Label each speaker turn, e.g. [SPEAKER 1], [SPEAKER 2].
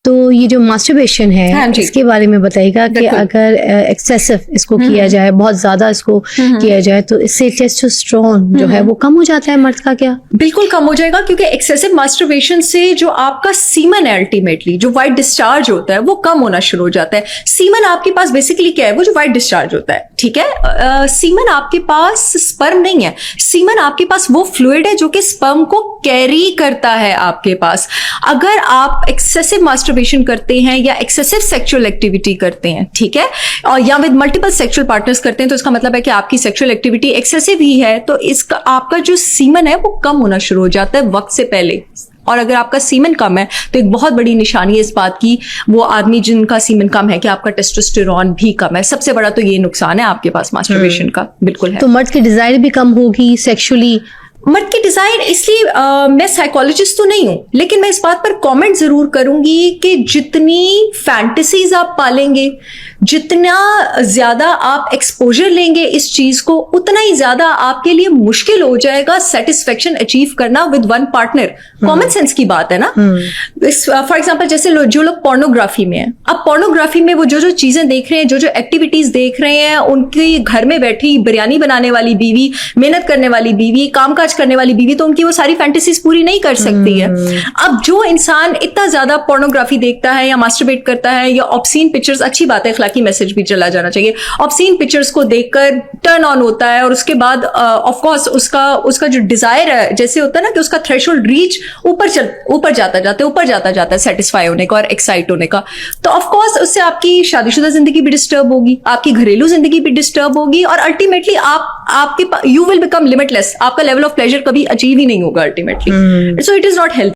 [SPEAKER 1] तो ये जो मास्टरबेशन है,
[SPEAKER 2] हाँ जी।
[SPEAKER 1] इसके बारे में बताइएगा कि
[SPEAKER 2] बिल्कुल।
[SPEAKER 1] अगर एक्सेसिव इसको किया जाए, बहुत ज्यादा इसको किया जाए, तो इससे टेस्टोस्टेरोन जो है वो कम हो जाता है मर्द का क्या?
[SPEAKER 2] बिल्कुल कम हो जाएगा, क्योंकि एक्सेसिव मास्टरबेशन से जो आपका सीमन है, अल्टीमेटली जो वाइट डिस्चार्ज होता है वो कम होना शुरू हो जाता है। सीमन आपके पास बेसिकली क्या है? वो जो वाइट डिस्चार्ज होता है, ठीक है। सीमन आपके पास स्पर्म नहीं है, सीमन आपके पास वो फ्लूइड है जो कि स्पर्म को कैरी करता है आपके पास। अगर आप एक्सेसिव मास्टरबेशन करते हैं या एक्सेसिव सेक्सुअल एक्टिविटी करते हैं, ठीक है, और या विद मल्टीपल सेक्सुअल पार्टनर्स करते हैं, तो इसका मतलब है कि आपकी सेक्सुअल एक्टिविटी एक्सेसिव ही है, तो इसका आपका जो सीमन है वो कम होना शुरू हो जाता है वक्त से पहले। और अगर आपका सीमन कम है तो एक बहुत बड़ी निशानी है इस बात की, वो आदमी जिनका सीमन कम है, कि आपका टेस्टोस्टेरोन भी कम है। सबसे बड़ा तो ये नुकसान है आपके पास मास्टरबेशन का, बिल्कुल है।
[SPEAKER 1] तो मर्द की डिजायर भी कम होगी सेक्सुअली?
[SPEAKER 2] मर्द की डिजायर, इसलिए मैं साइकोलॉजिस्ट तो नहीं हूं, लेकिन मैं इस बात पर कमेंट जरूर करूंगी कि जितनी फैंटेसीज आप पालेंगे, जितना ज्यादा आप एक्सपोजर लेंगे इस चीज को, उतना ही ज्यादा आपके लिए मुश्किल हो जाएगा सेटिस्फेक्शन अचीव करना with one partner. Common sense की बात है ना। फॉर एग्जांपल जैसे जो लोग पोर्नोग्राफी में है, अब पोर्नोग्राफी में वो जो चीजें देख रहे हैं, जो एक्टिविटीज देख रहे हैं, उनकी घर में बैठी बिरयानी बनाने वाली बीवी, मेहनत करने वाली बीवी, कामकाज करने वाली बीवी, तो उनकी वो सारी फैंटेसीज पूरी नहीं कर सकती है। अब जो इंसान इतना ज्यादा पोर्नोग्राफी देखता है या मास्टरबेट करता है या ऑब्सीन पिक्चर्स, अच्छी बात है, अखलाकी मैसेज भी चला जाना चाहिए, ऑब्सीन पिक्चर्स को देखकर टर्न ऑन होता है, और उसके बाद ऑफ कोर्स उसका जो डिजायर है, जैसे होता है ना कि उसका थ्रेशोल्ड रीच ऊपर जाता जाता है सेटिस्फाई होने का और एक्साइट होने का, तो ऑफ कोर्स उससे आपकी शादीशुदा जिंदगी भी डिस्टर्ब होगी, आपकी घरेलू जिंदगी भी डिस्टर्ब होगी, और अल्टीमेटली आपके यू विल बिकम लिमिटलेस। आपका लेवल ऑफ प्लेजर कभी अचीव ही नहीं होगा ultimately. So it is not health.